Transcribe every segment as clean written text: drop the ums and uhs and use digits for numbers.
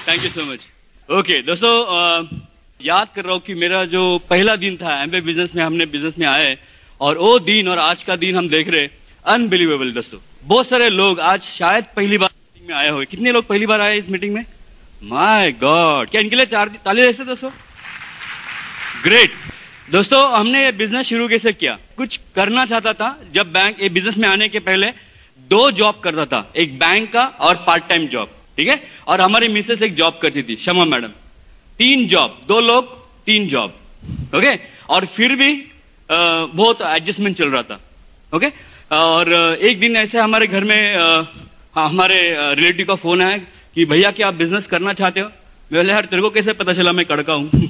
Thank you so much. Okay दोस्तों, याद कर रहा हूँ कि मेरा जो पहला दिन था एमबीए बिजनेस में, हमने बिजनेस में आए और वो दिन और आज का दिन हम देख रहे, अनबिलीवेबल दोस्तों। बहुत सारे लोग आज शायद पहली बार मीटिंग में आए हुए। कितने लोग पहली बार आए इस मीटिंग में? माय गॉड, क्या इनके लिए ताली ऐसे दोस्तों? ग्रेट। दोस्तों, हमने ये बिजनेस शुरू कैसे किया? कुछ करना चाहता था। जब बैंक ये बिजनेस में आने के पहले 2 जॉब करता था, एक बैंक का और पार्ट टाइम जॉब, ठीक है। और हमारी मिसेस एक जॉब करती थी, शमा मैडम। 3 जॉब, 2 लोग 3 जॉब, ओके। और फिर भी बहुत एडजस्टमेंट चल रहा था, ओके। और एक दिन ऐसे हमारे घर में हमारे रिलेटिव का फोन आया कि भैया क्या आप बिजनेस करना चाहते हो? मैं बोला यार तेरे को कैसे पता चला मैं कड़का हूं?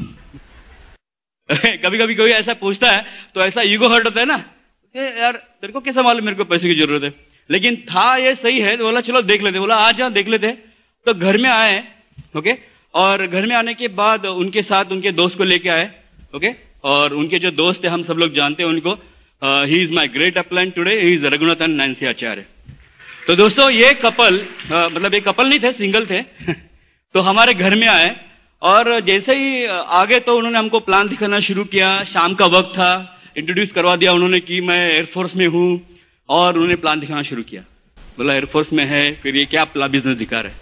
कभी कभी कोई ऐसा पूछता है तो ऐसा ईगो हर्ट होता है ना, यार तेरे को कैसा मालूम मेरे को पैसे की जरूरत है। लेकिन था ये सही है तो बोला चलो देख लेते। बोला आ जा देख लेते। तो घर में आए, ओके। और घर में आने के बाद उनके साथ उनके दोस्त को लेके आए, ओके। और उनके जो दोस्त है हम सब लोग जानते हैं उनको। He is my great upline today, he is Raghunath and Nancy Acharya. तो दोस्तों ये कपल, मतलब ये कपल नहीं थे, सिंगल थे। तो हमारे घर में आए और जैसे ही आगे तो उन्होंने हमको प्लान दिखाना शुरू किया। शाम का वक्त था, इंट्रोड्यूस करवा दिया उन्होंने कि मैं एयरफोर्स में हूँ। और उन्होंने प्लान दिखाना शुरू किया। बोला एयरफोर्स में है, फिर ये क्या प्लान बिजनेस दिखा रहे,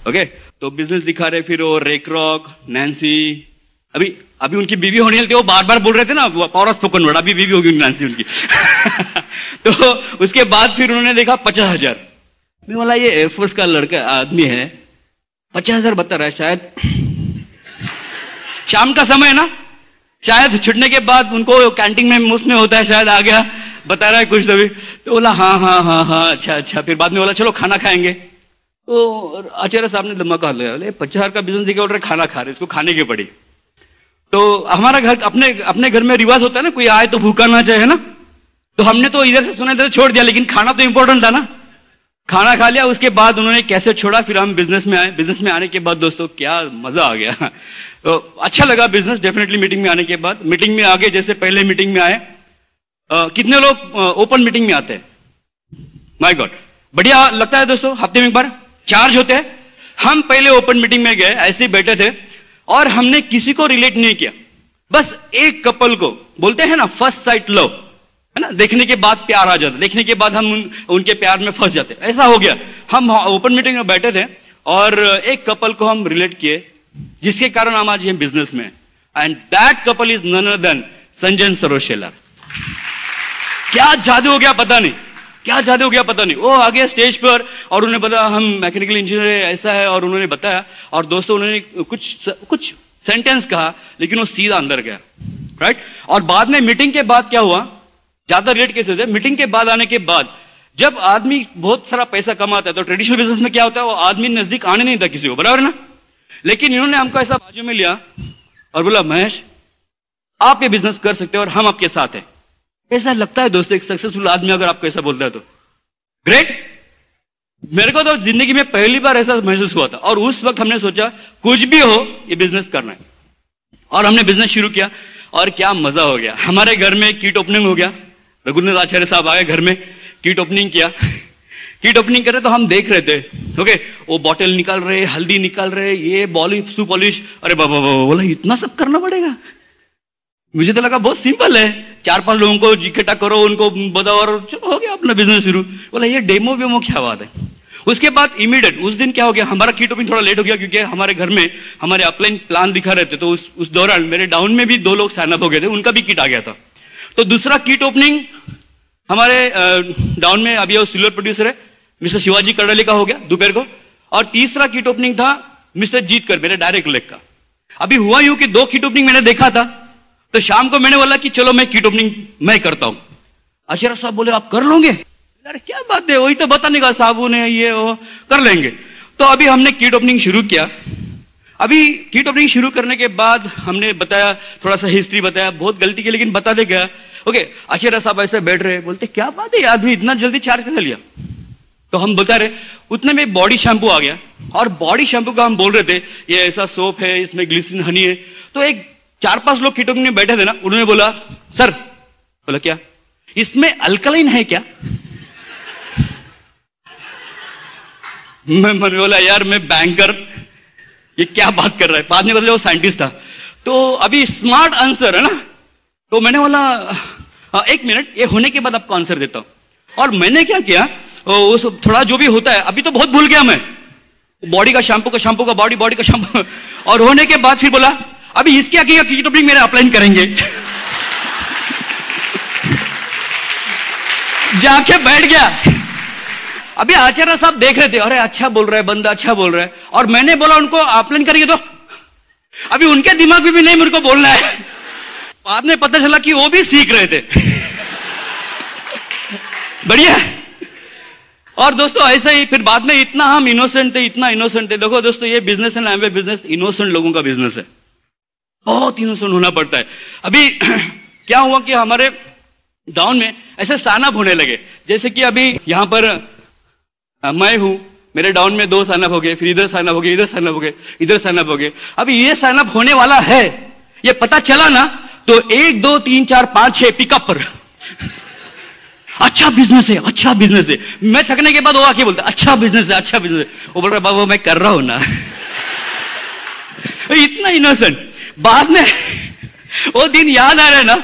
ओके। तो बिजनेस दिखा रहे, फिर वो रेकरॉक, नैन्सी, अभी उनकी बीवी होने वाली थी। वो बार बार बोल रहे थे ना पावर ऑफ स्पोकन वर्ड, अभी बीवी होगी नैन्सी उनकी। तो उसके बाद फिर उन्होंने देखा 50,000। मैं बोला ये एयरफोर्स का लड़का आदमी है, 50,000 बता रहा है। शायद शाम का समय है ना, शायद छुटने के बाद उनको कैंटीन में मुफ्त में होता है, शायद आ गया बता रहा है कुछ तभी। तो बोला हाँ हाँ हाँ हाँ अच्छा अच्छा। फिर बाद में बोला चलो खाना खाएंगे। तो आचार्य साहब ने दिमाग हाथ लगा, 50,000 का बिजनेस दिखा, खाना खा रहे, इसको खाने की पड़ी। तो हमारा घर अपने घर में रिवाज होता है ना, कोई आए तो भूखा ना चाहे ना। तो हमने तो इधर से सुना इधर छोड़ दिया, लेकिन खाना तो इंपॉर्टेंट था ना। खाना खा लिया, उसके बाद उन्होंने कैसे छोड़ा, फिर हम बिजनेस में आए। बिजनेस में आने के बाद दोस्तों क्या मजा आ गया। तो अच्छा लगा बिजनेस डेफिनेटली मीटिंग में आने के बाद। मीटिंग में आगे जैसे पहले मीटिंग में आए, कितने लोग ओपन मीटिंग में आते हैं? माय गॉड, बढ़िया लगता है दोस्तों। हफ्ते में एक बार चार्ज होते हैं। हम पहले ओपन मीटिंग में गए, ऐसे ही बैठे थे और हमने किसी को रिलेट नहीं किया। बस एक कपल को, बोलते हैं ना फर्स्ट साइट लव, है ना, देखने के बाद प्यार आ जाता, देखने के बाद हम उनके प्यार में फंस जाते। ऐसा हो गया। हम ओपन मीटिंग में बैठे थे और एक कपल को हम रिलेट किए, जिसके कारण हम आज ये बिजनेस में। And that couple is none other than Sanjay and Saroj Shelar. क्या जादू हो गया पता नहीं, क्या जादू हो गया पता नहीं। वो आ गया स्टेज पर और उन्होंने बताया हम मैकेनिकल इंजीनियर ऐसा है, और उन्होंने बताया। और दोस्तों उन्होंने कुछ सेंटेंस कहा, लेकिन वो सीधा अंदर गया, राइट। और बाद में मीटिंग के बाद क्या हुआ, ज्यादा रिलेट कैसे थे, मीटिंग के बाद आने के बाद जब आदमी बहुत सारा पैसा कमाता है तो ट्रेडिशनल बिजनेस में क्या होता है, वो आदमी नजदीक आने नहीं था किसी को, बराबर ना। लेकिन इन्होंने हमको ऐसा बाजू में लिया और बोला महेश आप ये बिजनेस कर सकते हो और हम आपके साथ हैं। ऐसा लगता है दोस्तों एक सक्सेसफुल आदमी अगर आपको ऐसा बोलता है तो ग्रेट। मेरे को तो जिंदगी में पहली बार ऐसा महसूस हुआ था। और उस वक्त हमने सोचा कुछ भी हो ये बिजनेस करना है, और हमने बिजनेस शुरू किया। और क्या मजा हो गया। हमारे घर में किट ओपनिंग हो गया। रघुनाथ आचार्य साहब आए घर में, किट ओपनिंग किया। किट ओपनिंग करे तो हम देख रहे थे, ओके। वो बॉटल निकाल रहे, हल्दी निकाल रहे, ये बॉलिश शू पॉलिश। अरे बाबा बोला इतना सब करना पड़ेगा। मुझे तो लगा बहुत सिंपल है, 4-5 लोगों को इकट्ठा करो, उनको बताओ और चलो हो गया अपना बिजनेस शुरू। बोला ये डेमो वेमो क्या बात है। उसके बाद इमीडिएट उस दिन क्या हो गया, हमारा किट ओपनिंग थोड़ा लेट हो गया क्योंकि हमारे घर में हमारे अपलाइन प्लान दिखा रहे थे। तो उस दौरान मेरे डाउन में भी 2 लोग साइन अप हो गए थे, उनका भी किट आ गया था। तो दूसरा किट ओपनिंग हमारे डाउन में अभी वो सिल्वर प्रोड्यूसर है मिस्टर शिवाजी करडली का हो गया दोपहर को। और तीसरा किट ओपनिंग था मिस्टर जीतकर, मेरे डायरेक्ट लेग का। अभी हुआ यूं कि 2 किट ओपनिंग मैंने देखा था, तो शाम को मैंने बोला कि चलो मैं किट ओपनिंग मैं करता हूं। आचार्य साहब बोले आप कर लोगे? अरे क्या बात है, वही तो बताने का साबुन है ये वो, कर लेंगे। तो अभी हमने किट ओपनिंग शुरू किया। अभी किट ओपनिंग शुरू करने के बाद हमने बताया, थोड़ा सा हिस्ट्री बताया, बहुत गलती की लेकिन बता दे गया, ओके। आचार्य साहब ऐसे बैठ रहे, बोलते क्या बात है आदमी इतना जल्दी चार्ज कैसे लिया। तो हम बता रहे, उतने में बॉडी शैम्पू आ गया। और बॉडी शैम्पू का हम बोल रहे थे ये ऐसा सोप है, इसमें ग्लिसरीन हनी है। तो एक 4-5 लोग किट ओपनिंग में बैठे थे ना, उन्होंने बोला सर, बोला क्या इसमें अल्कलाइन है क्या? मैंने बोला यार मैं बैंकर, ये क्या बात कर रहा है। बाद में बदले वो साइंटिस्ट था। तो अभी स्मार्ट आंसर है ना, तो मैंने बोला एक मिनट, ये होने के बाद आपको आंसर देता हूं। और मैंने क्या किया, उस थोड़ा जो भी होता है, अभी तो बहुत भूल गया मैं, बॉडी का शैम्पू का बॉडी का शैम्पू। और होने के बाद फिर बोला अभी इसके आगे की टॉपिक मेरे अपलाइन करेंगे। जाके बैठ गया। अभी आचार्य साहब देख रहे थे, अरे अच्छा बोल रहा है बंदा, अच्छा बोल रहा है। और मैंने बोला उनको अपलाइन करेंगे, तो अभी उनके दिमाग में भी नहीं मेरे को बोलना है। बाद में पता चला कि वो भी सीख रहे थे। बढ़िया। और दोस्तों ऐसा ही फिर बाद में इतना हम इनोसेंट थे, इतना इनोसेंट थे। देखो दोस्तों, ये बिजनेस है ना, एमवे बिजनेस इनोसेंट लोगों का बिजनेस है, बहुत इनोसेंट होना पड़ता है। अभी क्या हुआ कि हमारे डाउन में ऐसे साइनअप होने लगे, जैसे कि अभी यहां पर मैं हूं, मेरे डाउन में 2 साइनअप हो गए, फिर इधर साइनअप हो गए, इधर साइनअप हो गए, इधर साइनअप हो गए। अभी ये साइनअप होने वाला है, ये पता चला ना, तो 1 2 3 4 5 6 पिकअप पर अच्छा बिजनेस है, अच्छा बिजनेस है। मैं थकने के बाद वो आके बोलता अच्छा बिजनेस है, अच्छा बिजनेस है। वो बोल रहा बाबा मैं कर रहा हूं ना। इतना इनोसेंट। बाद में वो दिन याद आ रहा है ना,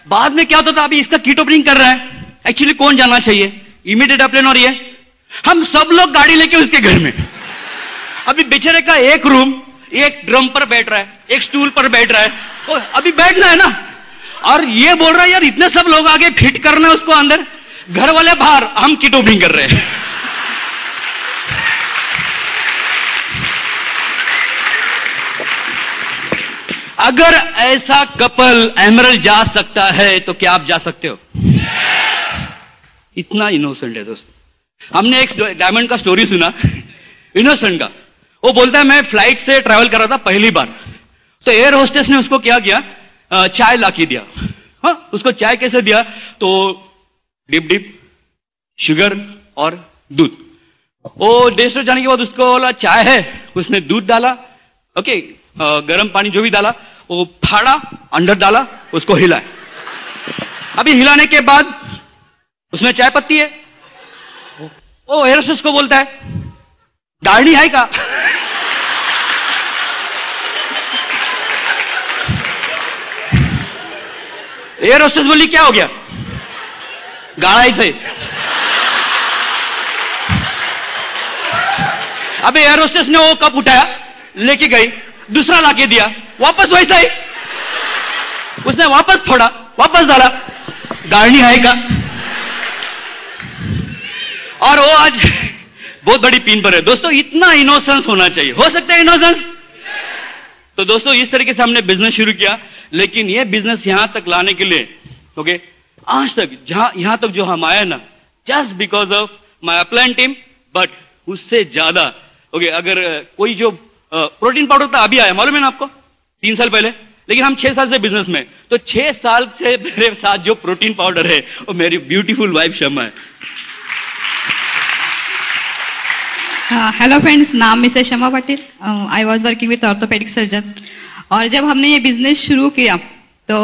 बाद में क्या होता था, अभी इसका किट ओपनिंग कर रहा है, एक्चुअली कौन जाना चाहिए, इमीडिएट अपलाइन, और ये हम सब लोग गाड़ी लेके उसके घर में। अभी बेचारे का एक रूम, एक ड्रम पर बैठ रहा है, एक स्टूल पर बैठ रहा है, अभी बैठना है ना, और ये बोल रहा है यार इतने सब लोग आगे फिट करना है उसको अंदर, घर वाले बाहर, हम किट ओपनिंग कर रहे हैं। अगर ऐसा कपल एमरल्ड जा सकता है तो क्या आप जा सकते हो? इतना इनोसेंट है दोस्त। हमने एक डायमंड का स्टोरी सुना इनोसेंट का। वो बोलता है मैं फ्लाइट से ट्रैवल कर रहा था पहली बार, तो एयर होस्टेस ने उसको क्या किया, चाय ला के दिया। हाँ, उसको चाय कैसे दिया, तो डिप शुगर और दूध। वो देश जाने के बाद उसको बोला चाय है, उसने दूध डाला, ओके, गर्म पानी जो भी डाला, वो फाड़ा, अंदर डाला, उसको हिलाया। अभी हिलाने के बाद उसमें चाय पत्ती है। वो एयर होस्टेस को बोलता है गाड़ी है का? एयर होस्टेस बोली क्या हो गया? गाड़ा से। अबे एयर होस्टेस ने वो कप उठाया, लेके गई, दूसरा लाके दिया, वापस वैसा ही उसने वापस फोड़ा, वापस डाला, गाड़ी है का? और वो आज बहुत बड़ी पिन पर है। दोस्तों इतना इनोसेंस होना चाहिए, हो सकता है इनोसेंस? तो दोस्तों इस तरीके से हमने बिजनेस शुरू किया, लेकिन ये बिजनेस यहां तक लाने के लिए, ओके, आज तक यहां तक जो हम आए ना, just because of my upline team. But उससे ज्यादा, ओके, अगर कोई जो प्रोटीन पाउडर था अभी आया, मालूम है ना आपको, 3 साल पहले, लेकिन हम 6 साल से बिजनेस में, तो 6 साल से मेरे साथ जो प्रोटीन पाउडर है वो मेरी ब्यूटीफुल वाइफ शम्मा है। हेलो फ्रेंड्स, नाम Mrs Shama Patil, I was working with orthopaedic surgeon. और जब हमने ये बिजनेस शुरू किया तो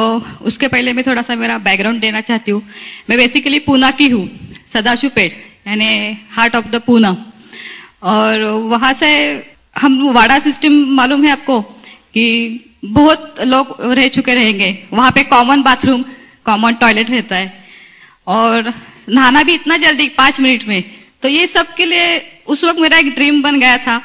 उसके पहले मैं थोड़ा सा मेरा बैकग्राउंड देना चाहती हूँ। मैं बेसिकली पूना की हूँ, सदाशिवपेट यानी हार्ट ऑफ द पूना। और वहाँ से हम वाड़ा सिस्टम मालूम है आपको कि बहुत लोग रह चुके रहेंगे। वहाँ पे कॉमन बाथरूम, कॉमन टॉयलेट रहता है, और नहाना भी इतना जल्दी 5 मिनट में। तो ये सब के लिए उस वक्त मेरा एक ड्रीम बन गया था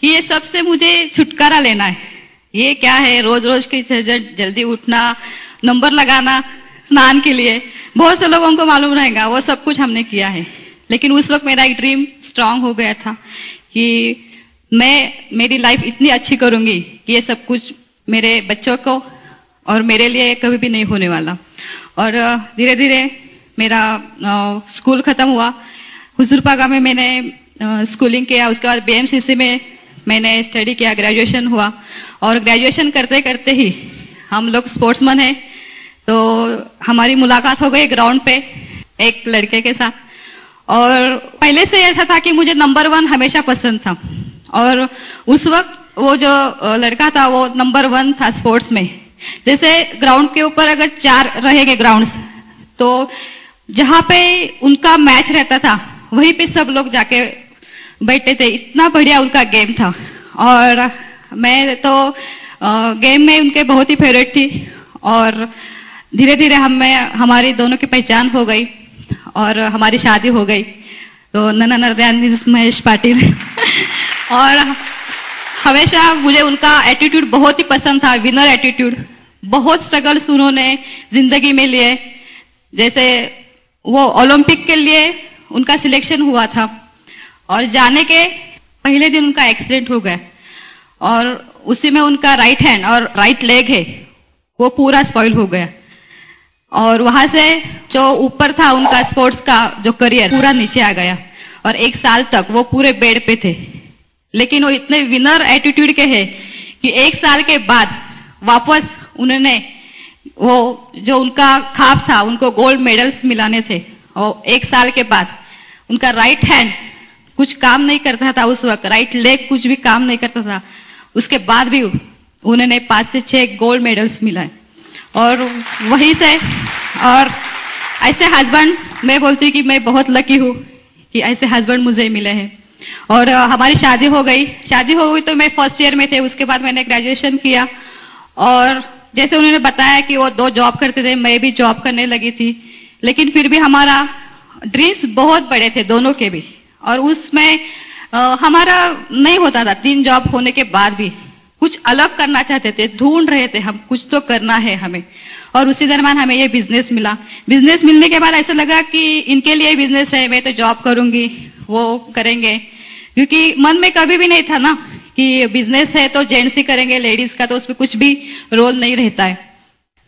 कि ये सब से मुझे छुटकारा लेना है। ये क्या है, रोज रोज की झंझट, जल्दी उठना, नंबर लगाना स्नान के लिए, बहुत से लोगों को मालूम रहेगा, वो सब कुछ हमने किया है। लेकिन उस वक्त मेरा एक ड्रीम स्ट्रांग हो गया था कि मेरी लाइफ इतनी अच्छी करूंगी कि ये सब कुछ मेरे बच्चों को और मेरे लिए कभी भी नहीं होने वाला। और धीरे धीरे मेरा स्कूल खत्म हुआ, हुजूरपागा में मैंने स्कूलिंग किया। उसके बाद बीएमसीसी में मैंने स्टडी किया, ग्रेजुएशन हुआ। और ग्रेजुएशन करते करते ही हम लोग स्पोर्ट्समैन हैं, तो हमारी मुलाकात हो गई ग्राउंड पे एक लड़के के साथ। और पहले से ऐसा था कि मुझे नंबर 1 हमेशा पसंद था, और उस वक्त वो जो लड़का था वो नंबर 1 था स्पोर्ट्स में। जैसे ग्राउंड के ऊपर अगर 4 रहेंगे ग्राउंड्स, तो जहाँ पे उनका मैच रहता था वहीं पे सब लोग जाके बैठे थे। इतना बढ़िया उनका गेम था। और मैं तो गेम में उनके बहुत ही फेवरेट थी और धीरे धीरे हमारी दोनों की पहचान हो गई और हमारी शादी हो गई। तो नन्ना हृदयानी महेश पाटिल और हमेशा मुझे उनका एटीट्यूड बहुत ही पसंद था, विनर एटीट्यूड। बहुत स्ट्रगल्स उन्होंने जिंदगी में लिए, जैसे वो ओलंपिक के लिए उनका सिलेक्शन हुआ था और जाने के पहले दिन उनका एक्सीडेंट हो गया और उसी में उनका राइट हैंड और राइट लेग है वो पूरा स्पॉइल हो गया और वहां से जो ऊपर था उनका स्पोर्ट्स का जो करियर पूरा नीचे आ गया और 1 साल तक वो पूरे बेड पे थे। लेकिन वो इतने विनर एटीट्यूड के हैं कि 1 साल के बाद वापस उन्होंने वो जो उनका ख्वाब था उनको गोल्ड मेडल्स मिलाने थे और 1 साल के बाद उनका राइट हैंड कुछ काम नहीं करता था उस वक्त, राइट लेग कुछ भी काम नहीं करता था, उसके बाद भी उन्होंने 5 से 6 गोल्ड मेडल्स मिलाए और वहीं से और ऐसे हस्बैंड मैं बोलती हूँ कि मैं बहुत लकी हूँ कि ऐसे हस्बैंड मुझे मिले हैं। और हमारी शादी हो गई तो मैं फर्स्ट ईयर में थे, उसके बाद मैंने ग्रेजुएशन किया और जैसे उन्होंने बताया कि वो 2 जॉब करते थे, मैं भी जॉब करने लगी थी, लेकिन फिर भी हमारा ड्रीम्स बहुत बड़े थे दोनों के भी और उसमें हमारा नहीं होता था। 3 जॉब होने के बाद भी कुछ अलग करना चाहते थे, ढूंढ रहे थे हम कुछ तो करना है हमें। और उसी दरम्यान हमें ये बिजनेस मिला। बिजनेस मिलने के बाद ऐसा लगा कि इनके लिए बिजनेस है, मैं तो जॉब करूंगी, वो करेंगे, क्योंकि मन में कभी भी नहीं था ना कि बिजनेस है तो जेंट्स ही करेंगे, लेडीज का तो उसमें कुछ भी रोल नहीं रहता है।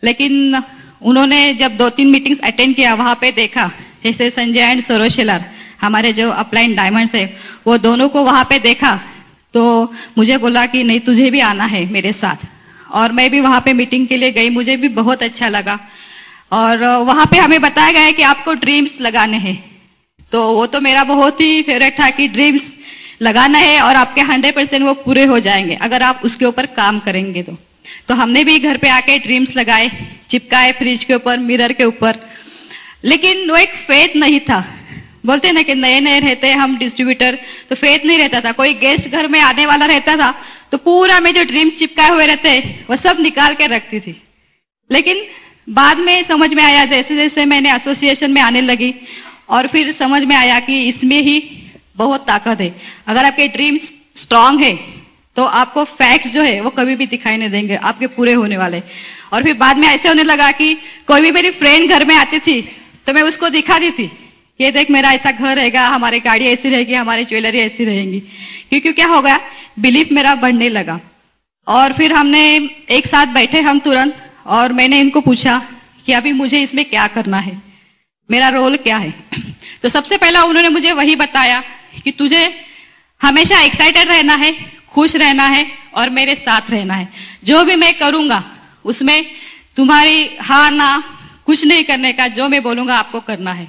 लेकिन उन्होंने जब 2-3 मीटिंग्स अटेंड किया, वहां पे देखा जैसे संजय एंड सरोज शेलार हमारे जो अपलाइन डायमंड्स है वो दोनों को वहां पे देखा तो मुझे बोला कि नहीं तुझे भी आना है मेरे साथ। और मैं भी वहां पे मीटिंग के लिए गई, मुझे भी बहुत अच्छा लगा और वहां पे हमें बताया गया है कि आपको ड्रीम्स लगाने हैं। तो वो तो मेरा बहुत ही फेवरेट था कि ड्रीम्स लगाना है और आपके 100% वो पूरे हो जाएंगे अगर आप उसके ऊपर काम करेंगे। तो हमने भी घर पे आके ड्रीम्स लगाए, चिपकाए फ्रिज के ऊपर, मिरर के ऊपर, लेकिन वो एक फेथ नहीं था। बोलते ना कि नए नए रहते हम डिस्ट्रीब्यूटर तो फेथ नहीं रहता था। कोई गेस्ट घर में आने वाला रहता था तो पूरा में जो ड्रीम्स चिपकाए हुए रहते वो सब निकाल के रखती थी। लेकिन बाद में समझ में आया, जैसे जैसे मैंने एसोसिएशन में आने लगी और फिर समझ में आया कि इसमें ही बहुत ताकत है। अगर आपके ड्रीम्स स्ट्रांग है तो आपको फैक्ट्स जो है वो कभी भी दिखाई नहीं देंगे, आपके पूरे होने वाले। और फिर बाद में ऐसे होने लगा कि कोई भी मेरी फ्रेंड घर में आती थी तो मैं उसको दिखाती थी, ये देख मेरा ऐसा घर रहेगा, हमारी गाड़ी ऐसी रहेगी, हमारी ज्वेलरी ऐसी रहेंगी। क्योंकि क्या हो गया, बिलीफ मेरा बढ़ने लगा। और फिर हमने एक साथ बैठे हम तुरंत और मैंने इनको पूछा कि अभी मुझे इसमें क्या करना है, मेरा रोल क्या है। तो सबसे पहला उन्होंने मुझे वही बताया कि तुझे हमेशा एक्साइटेड रहना है, खुश रहना है और मेरे साथ रहना है। जो भी मैं करूंगा उसमें तुम्हारी हाँ ना कुछ नहीं करने का, जो मैं बोलूंगा आपको करना है।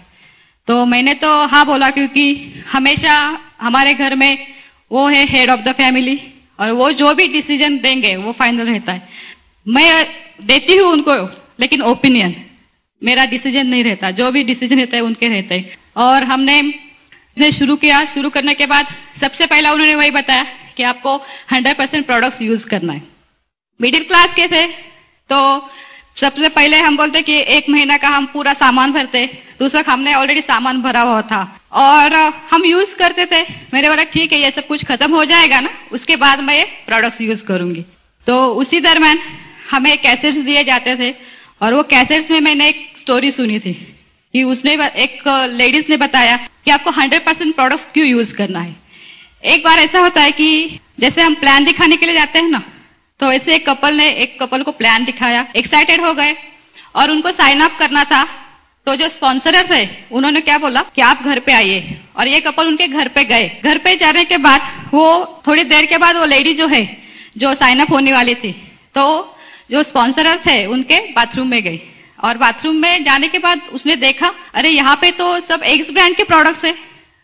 तो मैंने तो हाँ बोला, क्योंकि हमेशा हमारे घर में वो है हेड ऑफ द फैमिली और वो जो भी डिसीजन देंगे वो फाइनल रहता है। मैं देती हूँ उनको लेकिन ओपिनियन, मेरा डिसीजन नहीं रहता, जो भी डिसीजन रहता है उनके रहते हैं। और हमने शुरू किया। शुरू करने के बाद सबसे पहला उन्होंने वही बताया कि आपको 100% प्रोडक्ट्स यूज करना है। मिडिल क्लास के थे तो सबसे पहले हम बोलते कि 1 महीना का हम पूरा सामान भरते, तो उस वक्त हमने ऑलरेडी सामान भरा हुआ था और हम यूज करते थे। मेरे बोला ठीक है ये सब कुछ खत्म हो जाएगा ना, उसके बाद मैं ये प्रोडक्ट्स यूज करूंगी। तो उसी दरम्यान हमें कैसेट्स दिए जाते थे और वो कैसेट्स में मैंने एक स्टोरी सुनी थी कि उसने एक लेडीज ने बताया कि आपको 100% प्रोडक्ट्स क्यों यूज करना है। एक बार ऐसा होता है कि जैसे हम प्लान दिखाने के लिए जाते हैं ना, तो ऐसे एक कपल को प्लान दिखाया, एक्साइटेड हो गए और उनको साइन अप करना था। तो जो स्पॉन्सर थे उन्होंने क्या बोला कि आप घर पे आइए, और ये कपल उनके घर पे गए। घर पे जाने के बाद वो थोड़ी देर के बाद वो लेडी जो है जो साइन अप होने वाली थी, तो जो स्पॉन्सर थे उनके बाथरूम में गई और बाथरूम में जाने के बाद उसने देखा अरे यहाँ पे तो सब एक्स ब्रांड के प्रोडक्ट्स है।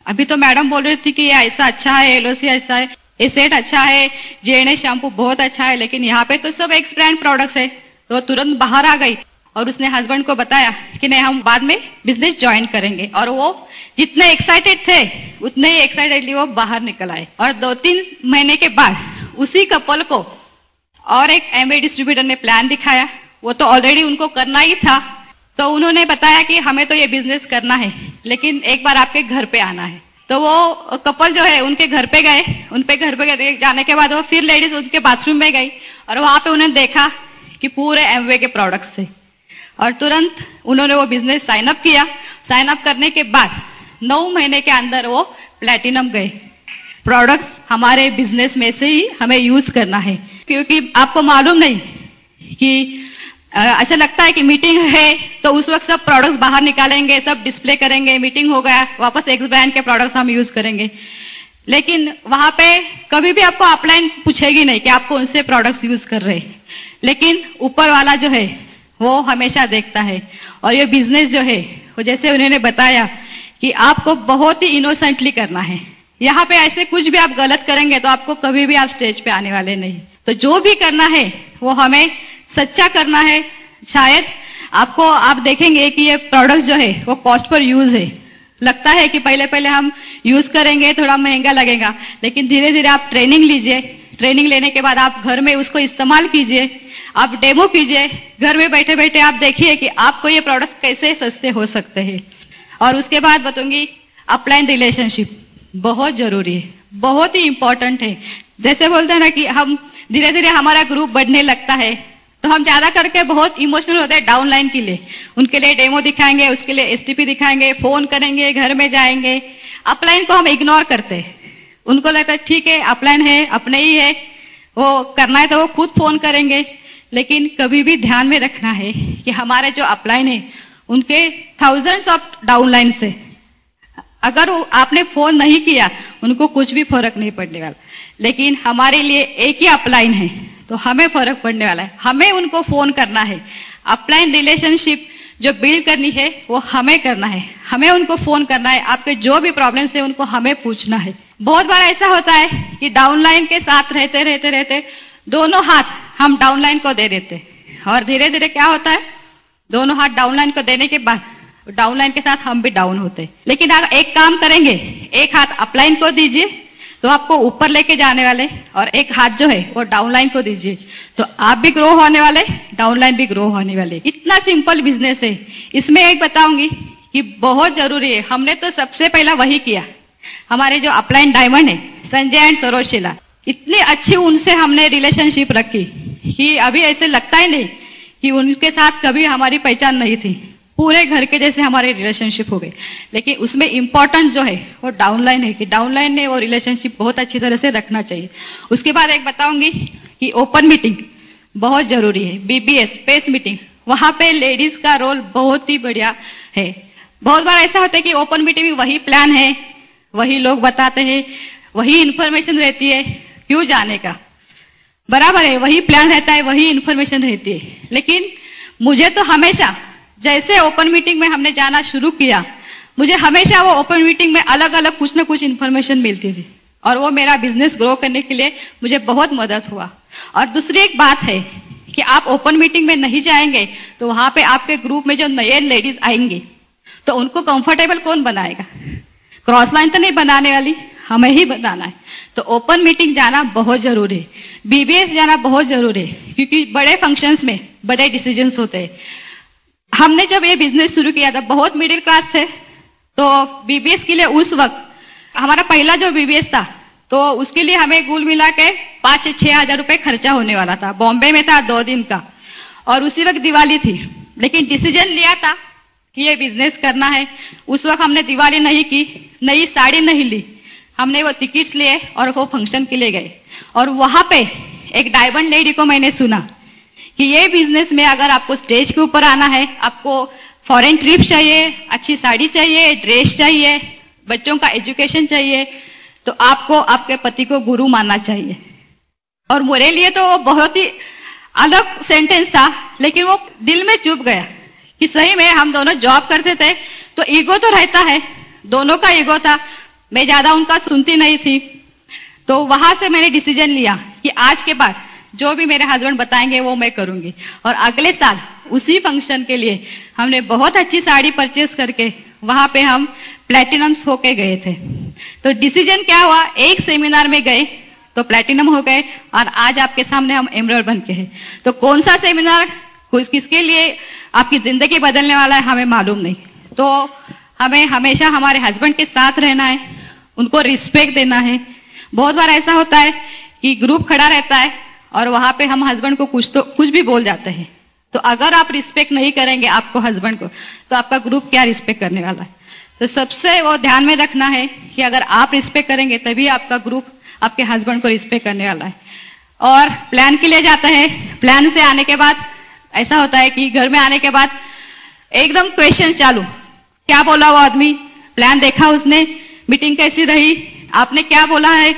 अभी तो मैडम बोल रही थी कि ये ऐसा अच्छा है, एलओसी ऐसा है, ये सेट अच्छा है, जेएनए शैम्पू बहुत अच्छा है, लेकिन यहाँ पे तो सब एक्स ब्रांड प्रोडक्ट्स है। तो तुरंत बाहर आ गई और उसने हस्बैंड को बताया कि नहीं हम बाद में बिजनेस ज्वाइन करेंगे। और वो जितने एक्साइटेड थे उतने ही एक्साइटेडली वो बाहर निकल आए और 2-3 महीने के बाद उसी कपल को और एक एमवे डिस्ट्रीब्यूटर ने प्लान दिखाया, वो तो ऑलरेडी उनको करना ही था, तो उन्होंने बताया कि हमें तो ये बिजनेस करना है लेकिन एक बार आपके घर पे आना है। तो वो कपल जो है उनके घर पे गए, घर पे गए, जाने के बाद वो फिर लेडीज उनके बाथरूम में गई और वहां पे उन्होंने देखा कि पूरे एमवे के प्रोडक्ट्स थे और तुरंत उन्होंने वो बिजनेस साइन अप किया। साइन अप करने के बाद 9 महीने के अंदर वो प्लैटिनम गए। प्रोडक्ट्स हमारे बिजनेस में से ही हमें यूज करना है, क्योंकि आपको मालूम नहीं कि ऐसा लगता है कि मीटिंग है तो उस वक्त सब प्रोडक्ट्स बाहर निकालेंगे, सब डिस्प्ले करेंगे, मीटिंग हो गया, वापस एक्स ब्रांड के प्रोडक्ट्स हम यूज करेंगे, लेकिन वहां पे कभी भी आपको अपलाइन पूछेगी नहीं कि आप कौन से प्रोडक्ट्स यूज कर रहे हैं, लेकिन ऊपर वाला जो है वो हमेशा देखता है। और ये बिजनेस जो है वो जैसे उन्होंने बताया कि आपको बहुत ही इनोसेंटली करना है। यहाँ पे ऐसे कुछ भी आप गलत करेंगे तो आपको कभी भी आप स्टेज पे आने वाले नहीं। तो जो भी करना है वो हमें सच्चा करना है। शायद आपको आप देखेंगे कि ये प्रोडक्ट जो है वो कॉस्ट पर यूज है, लगता है कि पहले हम यूज करेंगे थोड़ा महंगा लगेगा, लेकिन धीरे धीरे आप ट्रेनिंग लीजिए, ट्रेनिंग लेने के बाद आप घर में उसको इस्तेमाल कीजिए, आप डेमो कीजिए, घर में बैठे बैठे आप देखिए कि आपको ये प्रोडक्ट्स कैसे सस्ते हो सकते हैं। और उसके बाद बताऊंगी अपलाइन रिलेशनशिप बहुत जरूरी है, बहुत ही इंपॉर्टेंट है। जैसे बोलते हैं ना कि हम धीरे धीरे हमारा ग्रुप बढ़ने लगता है तो हम ज्यादा करके बहुत इमोशनल होते हैं डाउनलाइन के लिए, उनके लिए डेमो दिखाएंगे, उसके लिए एसटीपी दिखाएंगे, फोन करेंगे, घर में जाएंगे। अपलाइन को हम इग्नोर करते हैं, उनको लगता है ठीक है अपलाइन है, अपने ही है, वो करना है तो वो खुद फोन करेंगे। लेकिन कभी भी ध्यान में रखना है कि हमारे जो अपलाइन है उनके थाउजेंड्स ऑफ डाउनलाइन से, अगर आपने फोन नहीं किया उनको कुछ भी फर्क नहीं पड़ने वाला, लेकिन हमारे लिए एक ही अपलाइन है तो हमें फर्क पड़ने वाला है, हमें उनको फोन करना है। अपलाइन रिलेशनशिप जो बिल्ड करनी है वो हमें करना है, हमें उनको फोन करना है, आपके जो भी प्रॉब्लम्स है उनको हमें पूछना है। बहुत बार ऐसा होता है कि डाउनलाइन के साथ रहते रहते रहते दोनों हाथ हम डाउनलाइन को दे देते और धीरे धीरे क्या होता है, दोनों हाथ डाउनलाइन को देने के बाद डाउनलाइन के साथ हम भी डाउन होते। लेकिन अगर एक काम करेंगे, एक हाथ अपलाइन को दीजिए तो आपको ऊपर लेके जाने वाले, और एक हाथ जो है वो डाउनलाइन को दीजिए तो आप भी ग्रो होने वाले, डाउनलाइन भी ग्रो होने वाले। इतना सिंपल बिजनेस है। इसमें एक बताऊंगी कि बहुत जरूरी है, हमने तो सबसे पहला वही किया। हमारे जो अपलाइन डायमंड है संजय एंड सरोशिला, इतनी अच्छी उनसे हमने रिलेशनशिप रखी कि अभी ऐसे लगता ही नहीं कि उनके साथ कभी हमारी पहचान नहीं थी, पूरे घर के जैसे हमारे रिलेशनशिप हो गए। लेकिन उसमें इंपॉर्टेंस जो है वो डाउनलाइन है कि डाउनलाइन ने वो रिलेशनशिप बहुत अच्छी तरह से रखना चाहिए। उसके बाद एक बताऊंगी कि ओपन मीटिंग बहुत जरूरी है, बीबीएस स्पेस मीटिंग, वहां पे लेडीज का रोल बहुत ही बढ़िया है। बहुत बार ऐसा होता है कि ओपन मीटिंग में वही प्लान है, वही लोग बताते हैं, वही इंफॉर्मेशन रहती है, क्यों जाने का, बराबर है, वही प्लान रहता है, वही इंफॉर्मेशन रहती है। लेकिन मुझे तो हमेशा जैसे ओपन मीटिंग में हमने जाना शुरू किया, मुझे हमेशा वो ओपन मीटिंग में अलग अलग कुछ ना कुछ इन्फॉर्मेशन मिलती थी और वो मेरा बिजनेस ग्रो करने के लिए मुझे बहुत मदद हुआ। और दूसरी एक बात है कि आप ओपन मीटिंग में नहीं जाएंगे तो वहां पे आपके ग्रुप में जो नए लेडीज आएंगे तो उनको कंफर्टेबल कौन बनाएगा, क्रॉस लाइन तो नहीं बनाने वाली, हमें ही बनाना है। तो ओपन मीटिंग जाना बहुत जरूरी है, बीबीएस जाना बहुत जरूरी है, क्योंकि बड़े फंक्शंस में बड़े डिसीजंस होते हैं। हमने जब ये बिजनेस शुरू किया था बहुत मिडिल क्लास थे, तो बीबीएस के लिए उस वक्त हमारा पहला जो बीबीएस था तो उसके लिए हमें कुल मिला के 5 से 6 हजार रुपए खर्चा होने वाला था। बॉम्बे में था 2 दिन का और उसी वक्त दिवाली थी, लेकिन डिसीजन लिया था कि ये बिजनेस करना है। उस वक्त हमने दिवाली नहीं की, नई साड़ी नहीं ली, हमने वो टिकट्स लिए और वो फंक्शन के लिए गए। और वहां पे एक डायमंड लेडी को मैंने सुना कि ये बिजनेस में अगर आपको स्टेज के ऊपर आना है, आपको फॉरेन ट्रिप चाहिए, अच्छी साड़ी चाहिए, ड्रेस चाहिए, बच्चों का एजुकेशन चाहिए, तो आपको आपके पति को गुरु मानना चाहिए। और मेरे लिए तो वो बहुत ही अलग सेंटेंस था, लेकिन वो दिल में चुभ गया कि सही में हम दोनों जॉब करते थे तो ईगो तो रहता है, दोनों का ईगो था, मैं ज्यादा उनका सुनती नहीं थी। तो वहां से मैंने डिसीजन लिया कि आज के बाद जो भी मेरे हस्बैंड बताएंगे वो मैं करूंगी। और अगले साल उसी फंक्शन के लिए हमने बहुत अच्छी साड़ी परचेस करके वहां पे हम प्लैटिनम्स होके गए थे। तो डिसीजन क्या हुआ, एक सेमिनार में गए तो प्लैटिनम हो गए, और आज आपके सामने हम एमरल्ड बन के हैं। तो कौन सा सेमिनार किसके लिए आपकी जिंदगी बदलने वाला है हमें मालूम नहीं। तो हमें हमेशा हमारे हस्बैंड के साथ रहना है, उनको रिस्पेक्ट देना है। बहुत बार ऐसा होता है कि ग्रुप खड़ा रहता है और वहां पे हम हस्बैंड को कुछ भी बोल जाते हैं। तो अगर आप रिस्पेक्ट नहीं करेंगे आपको हस्बैंड को, तो आपका ग्रुप क्या रिस्पेक्ट करने वाला है। तो सबसे वो ध्यान में रखना है कि अगर आप रिस्पेक्ट करेंगे तभी आपका ग्रुप आपके हस्बैंड को रिस्पेक्ट करने वाला है। और प्लान के लिए जाता है, प्लान से आने के बाद ऐसा होता है कि घर में आने के बाद एकदम क्वेश्चन चालू, क्या बोला वो आदमी, प्लान देखा उसने, मीटिंग कैसी रही, आपने क्या बोला है।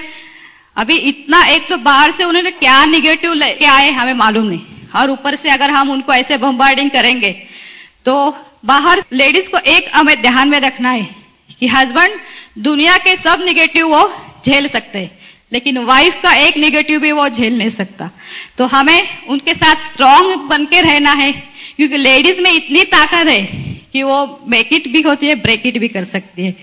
अभी इतना, एक तो बाहर से उन्होंने क्या निगेटिव लेके आए हमें मालूम नहीं, और ऊपर से अगर हम उनको ऐसे बम्बार्डिंग करेंगे तो बाहर लेडीज को एक हमें ध्यान में रखना है कि हस्बैंड दुनिया के सब निगेटिव वो झेल सकते हैं, लेकिन वाइफ का एक निगेटिव भी वो झेल नहीं सकता। तो हमें उनके साथ स्ट्रांग बन के रहना है, क्योंकि लेडीज में इतनी ताकत है कि वो मेक इट भी होती है, ब्रेक इट भी कर सकती है।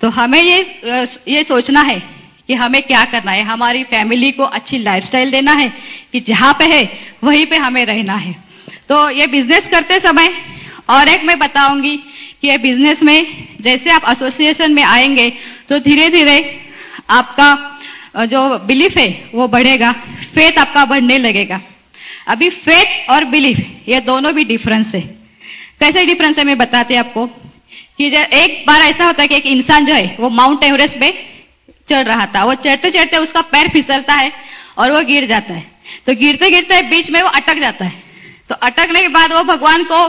तो हमें ये सोचना है कि हमें क्या करना है, हमारी फैमिली को अच्छी लाइफस्टाइल देना है कि जहाँ पे है वहीं पे हमें रहना है। तो ये बिजनेस करते समय और एक मैं बताऊंगी कि ये बिजनेस में जैसे आप एसोसिएशन में आएंगे तो धीरे धीरे आपका जो बिलीफ है वो बढ़ेगा, फेथ आपका बढ़ने लगेगा। अभी फेथ और बिलीफ ये दोनों भी डिफरेंस है। कैसे डिफरेंस है मैं बताती आपको कि एक बार ऐसा होता है कि एक इंसान जो है वो माउंट एवरेस्ट पे चढ़ रहा था, वो चढ़ते चढ़ते उसका पैर फिसलता है और वो गिर जाता है। तो गिरते गिरते बीच में वो अटक जाता है। तो अटकने के बाद वो भगवान को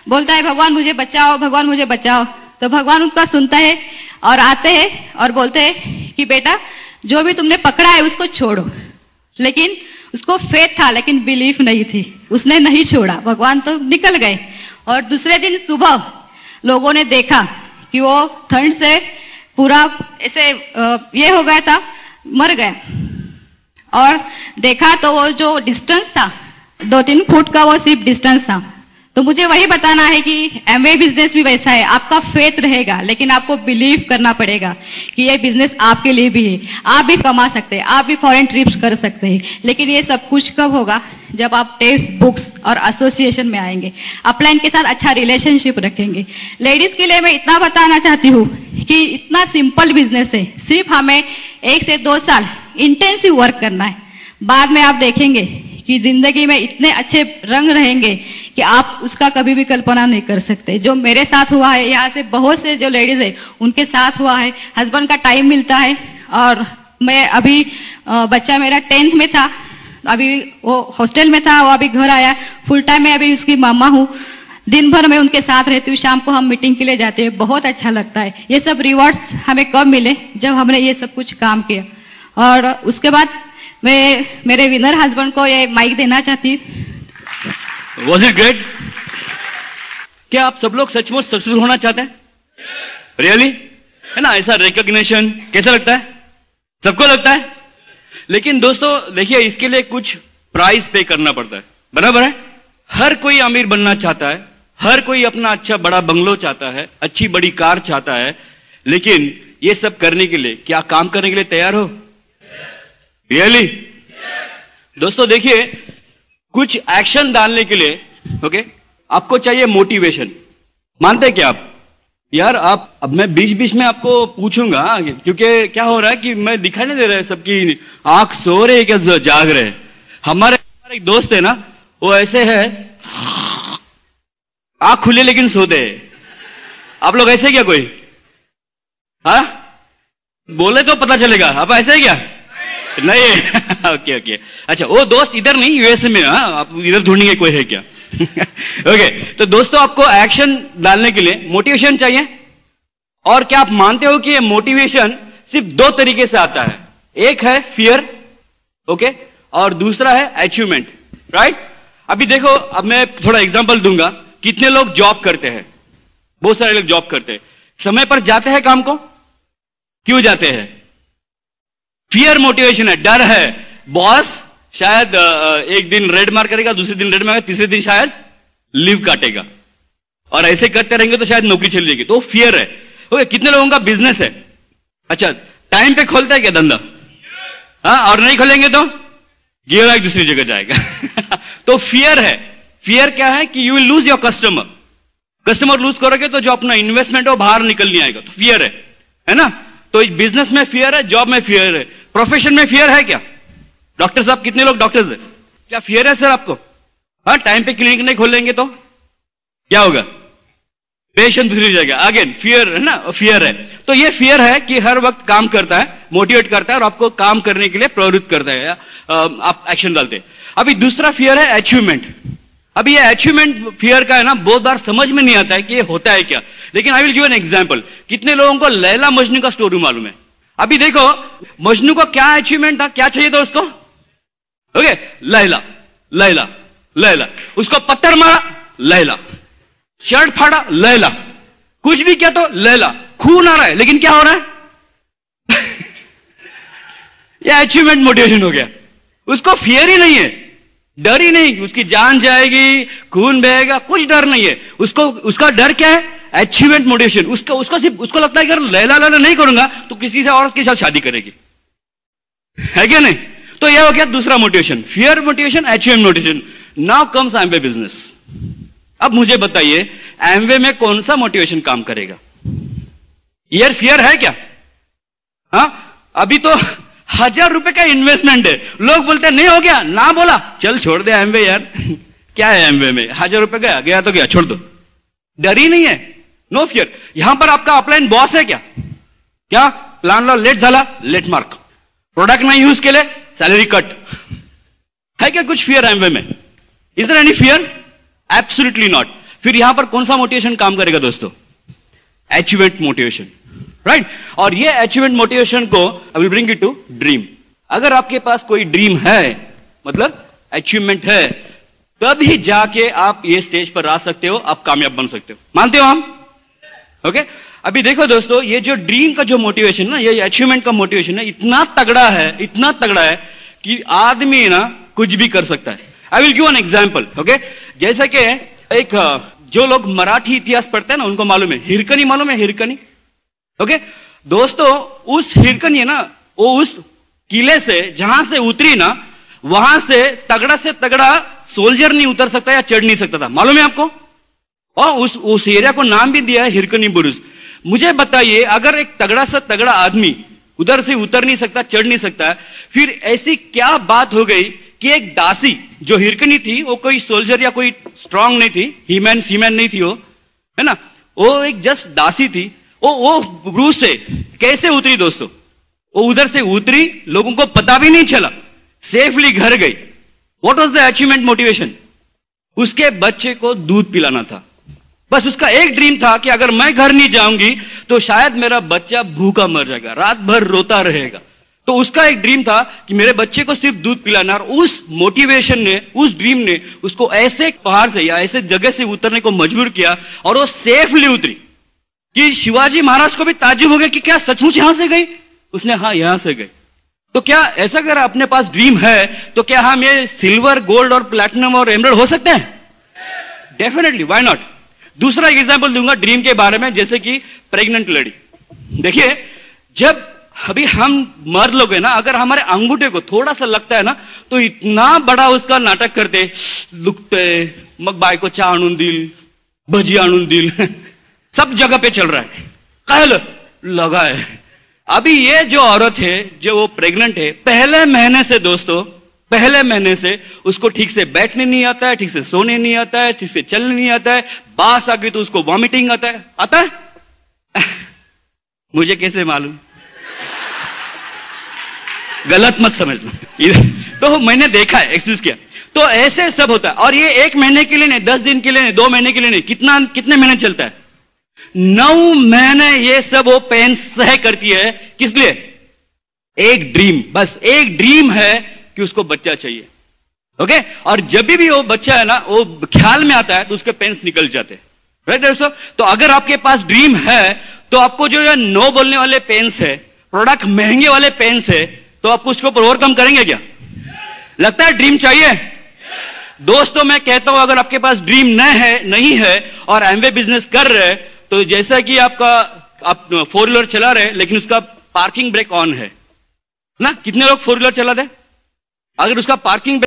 बोलता है, भगवान मुझे बचाओ, भगवान मुझे बचाओ। तो भगवान उनका सुनता है और आते हैं और बोलते हैं कि बेटा जो भी तुमने पकड़ा है उसको छोड़ो। लेकिन उसको फेथ था लेकिन बिलीफ नहीं थी, उसने नहीं छोड़ा, भगवान तो निकल गए। और दूसरे दिन सुबह लोगों ने देखा कि वो ठंड से पूरा ऐसे ये हो गया था, मर गया। और देखा तो वो जो डिस्टेंस था 2-3 फुट का वो सिर्फ डिस्टेंस था। तो मुझे वही बताना है कि एमवे बिजनेस भी वैसा है, आपका फेथ रहेगा लेकिन आपको बिलीव करना पड़ेगा कि ये बिजनेस आपके लिए भी है, आप भी कमा सकते हैं, आप भी फॉरेन ट्रिप्स कर सकते हैं। लेकिन ये सब कुछ कब होगा, जब आप टेस्ट बुक्स और एसोसिएशन में आएंगे, अपलाइन के साथ अच्छा रिलेशनशिप रखेंगे। लेडीज के लिए मैं इतना बताना चाहती हूँ कि इतना सिंपल बिजनेस है, सिर्फ हमें 1 से 2 साल इंटेंसिव वर्क करना है। बाद में आप देखेंगे कि जिंदगी में इतने अच्छे रंग रहेंगे कि आप उसका कभी भी कल्पना नहीं कर सकते। जो मेरे साथ हुआ है, यहाँ से बहुत से जो लेडीज है उनके साथ हुआ है। हस्बैंड का टाइम मिलता है और मैं अभी बच्चा मेरा 10th में था, अभी वो हॉस्टल में था, वो अभी घर आया, फुल टाइम मैं अभी उसकी मामा हूँ। दिन भर मैं उनके साथ रहती हूँ, शाम को हम मीटिंग के लिए जाते हैं, बहुत अच्छा लगता है। ये सब रिवॉर्ड्स हमें कब मिले, जब हमने ये सब कुछ काम किया। और उसके बाद मैं मेरे विनर हस्बैंड को ये माइक देना चाहती हूँ। Was it great? क्या आप सब लोग सचमुच सक्सेसफुल होना चाहते हैं? रियली है ना, ऐसा रिकॉग्निशन कैसा लगता है? सबको लगता है। लेकिन दोस्तों देखिए, इसके लिए कुछ प्राइस पे करना पड़ता है, बराबर है। हर कोई अमीर बनना चाहता है, हर कोई अपना अच्छा बड़ा बंगलो चाहता है, अच्छी बड़ी कार चाहता है, लेकिन ये सब करने के लिए क्या काम करने के लिए तैयार हो? रियली दोस्तों देखिए, कुछ एक्शन डालने के लिए ओके आपको चाहिए मोटिवेशन। मानते हैं क्या आप? यार आप, अब मैं बीच बीच में आपको पूछूंगा क्योंकि क्या हो रहा है कि मैं दिखाई नहीं दे रहा है, सबकी आंख सो रहे क्या जाग रहे। हमारे एक दोस्त है ना, वो ऐसे है, आंख खुले लेकिन सोते हैं। आप लोग ऐसे क्या कोई? हाँ बोले तो पता चलेगा। आप ऐसे है क्या? नहीं ओके ओके अच्छा, वो दोस्त इधर नहीं, यूएसए में। हाँ आप इधर ढूंढेंगे कोई है क्या? ओके तो दोस्तों, आपको एक्शन डालने के लिए मोटिवेशन चाहिए। और क्या आप मानते हो कि ये मोटिवेशन सिर्फ 2 तरीके से आता है? एक है फियर, ओके, और दूसरा है अचीवमेंट, राइट। अभी देखो, अब मैं थोड़ा एग्जांपल दूंगा। कितने लोग जॉब करते हैं? बहुत सारे लोग जॉब करते हैं। समय पर जाते हैं काम को? क्यों जाते हैं? फियर मोटिवेशन है, डर है। बॉस शायद एक दिन रेड मार करेगा, दूसरे दिन रेड मारेगा, तीसरे दिन शायद लीव काटेगा, और ऐसे करते रहेंगे तो शायद नौकरी चली जाएगी। तो फियर है। ओके, कितने लोगों का बिजनेस है? अच्छा, टाइम पे खोलता है क्या धंधा? हाँ, और नहीं खोलेंगे तो गियर एक दूसरी जगह जाएगा। तो फियर है, फियर क्या है कि you will lose your customer, customer lose करोगे तो जो अपना इन्वेस्टमेंट है वो बाहर निकल नहीं आएगा, तो फियर है ना। तो बिजनेस में फियर है, जॉब में फियर है, प्रोफेशन में फियर है क्या? डॉक्टर साहब, कितने लोग डॉक्टर्स है? क्या फियर है सर आपको? हाँ, टाइम पे क्लिनिक नहीं खोलेंगे तो क्या होगा? पेशेंट दूसरी जगह, अगेन फियर है ना, फियर है। तो ये फियर है कि हर वक्त काम करता है, मोटिवेट करता है और आपको काम करने के लिए प्रवृत्त करता है, आप एक्शन डालते हैं। अभी दूसरा फियर है अचीवमेंट। अभी ये अचीवमेंट फियर का है ना, बहुत बार समझ में नहीं आता है कि ये होता है क्या, लेकिन I will give an example. कितने लोगों को लैला मजनू का स्टोरी मालूम है? अभी देखो, मजनू को क्या अचीवमेंट था, क्या चाहिए था उसको? ओके, लैला लैला लैला, उसको पत्थर मारा लैला, शर्ट फाड़ा लैला, कुछ भी किया तो लैला, खून आ रहा है लेकिन क्या हो रहा है? यह अचीवमेंट मोटिवेशन हो गया। उसको फियर ही नहीं है, डर ही नहीं, उसकी जान जाएगी, खून बहेगा, कुछ डर नहीं है उसको। उसका डर क्या है? Achievement motivation. उसको सिर्फ उसको लगता है कि अगर लैला लैला नहीं करूंगा तो किसी से औरत के साथ शादी करेगी, है क्या नहीं? तो यह हो गया दूसरा motivation, fear motivation, achievement motivation. Now comes Amway business. अब मुझे बताइए, एमवे में कौन सा मोटिवेशन काम करेगा? यार फियर है क्या? हाँ, अभी तो 1000 रुपए का इन्वेस्टमेंट है, लोग बोलते हैं नहीं हो गया, ना बोला चल छोड़ दे एमवे यार। क्या है एमवे में? 1000 रुपए गया, गया तो गया, छोड़ दो। डर ही नहीं है, नो फियर। यहां पर आपका अपलाइन बॉस है क्या? क्या प्लान लो, लेट झाला लेट मार्क, प्रोडक्ट नहीं यूज केले सैलरी कट, है क्या कुछ फियर एमवे में? Is there any fear? Absolutely not. फिर यहां पर कौन सा मोटिवेशन काम करेगा दोस्तों? Achievement motivation, right. और ये अचीवमेंट मोटिवेशन को I will bring it to dream. अगर आपके पास कोई ड्रीम है, मतलब अचीवमेंट है, तभी जाके आप ये स्टेज पर आ सकते हो, आप कामयाब बन सकते हो। मानते हो हम? ओके अभी देखो दोस्तों, ये जो ड्रीम का जो मोटिवेशन ना, ये अचीवमेंट का मोटिवेशन है, इतना तगड़ा है, इतना तगड़ा है कि आदमी ना कुछ भी कर सकता है। I will give an example. Okay, जैसे कि एक जो लोग मराठी इतिहास पढ़ते हैं ना, उनको मालूम है हिरकनी, मालूम है हिरकनी? ओके दोस्तों, उस हिरकनी है ना, वो उस किले से जहां से उतरी ना, वहां से तगड़ा सोल्जर नहीं उतर सकता या चढ़ नहीं सकता था, मालूम है आपको? और उस एरिया को नाम भी दिया है हिरकनी बुरुज। मुझे बताइए, अगर एक तगड़ा आदमी उधर से उतर नहीं सकता, चढ़ नहीं सकता, फिर ऐसी क्या बात हो गई कि एक दासी जो हिरकनी थी, वो कोई सोल्जर या कोई स्ट्रांग नहीं थी, सीमैन नहीं थी वो, है ना, वो एक जस्ट दासी थी। वो ब्रूस से कैसे उतरी दोस्तों? वो उधर से उतरी, लोगों को पता भी नहीं चला, सेफली घर गई। What was the achievement motivation? उसके बच्चे को दूध पिलाना था। बस उसका एक ड्रीम था कि अगर मैं घर नहीं जाऊंगी तो शायद मेरा बच्चा भूखा मर जाएगा, रात भर रोता रहेगा। तो उसका एक ड्रीम था कि मेरे बच्चे को सिर्फ दूध पिलाना, और उस मोटिवेशन ने, उस ड्रीम ने उसको ऐसे पहाड़ से या ऐसे जगह से उतरने को मजबूर किया, और वो सेफली उतरी कि शिवाजी महाराज को भी ताज्जुब हो गया कि क्या सचमुच यहां से गई? उसने हाँ यहां से गई। तो क्या ऐसा अगर अपने पास ड्रीम है तो क्या हम ये सिल्वर, गोल्ड और प्लैटिनम और एमरल्ड हो सकते हैं? Definitely, why not. दूसरा एग्जांपल दूंगा ड्रीम के बारे में, जैसे कि प्रेग्नेंट लेडी। देखिए, जब अभी हम मर्द लोग है ना, अगर हमारे अंगूठे को थोड़ा सा लगता है ना, तो इतना बड़ा उसका नाटक करते, लुकते, मग बायको चा आणून दिल, भजी आणून दिल, सब जगह पे चल रहा है, कहल लगा है। अभी ये जो औरत है, जो वो प्रेग्नेंट है, पहले महीने से दोस्तों, पहले महीने से उसको ठीक से बैठने नहीं आता है, ठीक से सोने नहीं आता है, ठीक से चलने नहीं आता है, बास आ गई तो उसको वॉमिटिंग आता है? मुझे कैसे मालूम? गलत मत समझना इधर। तो मैंने देखा है, एक्सक्यूज किया, तो ऐसे सब होता है। और ये 1 महीने के लिए नहीं, 10 दिन के लिए नहीं, 2 महीने के लिए नहीं, कितने महीने चलता है? 9 महीने ये सब वो पेन सह करती है। किस लिए? एक ड्रीम, बस एक ड्रीम है कि उसको बच्चा चाहिए। ओके, और जब भी वो बच्चा है ना, वो ख्याल में आता है तो उसके पेन्स निकल जाते हैं, राइट दोस्तों? तो अगर आपके पास ड्रीम है तो आपको जो नो बोलने वाले पेन्स है, प्रोडक्ट महंगे वाले पेन्स है, तो आपको उसके ऊपर ओवरकम करेंगे क्या? लगता है ड्रीम चाहिए? दोस्तों मैं कहता हूं, अगर आपके पास ड्रीम नहीं है और एमवे बिजनेस कर रहे, तो जैसा कि आप 4 व्हीलर चला रहे लेकिन उसका पार्किंग ब्रेक ऑन है, ना? कितने लोग फोर व्हीलर चलाते हैं? अगर उसका पार्किंग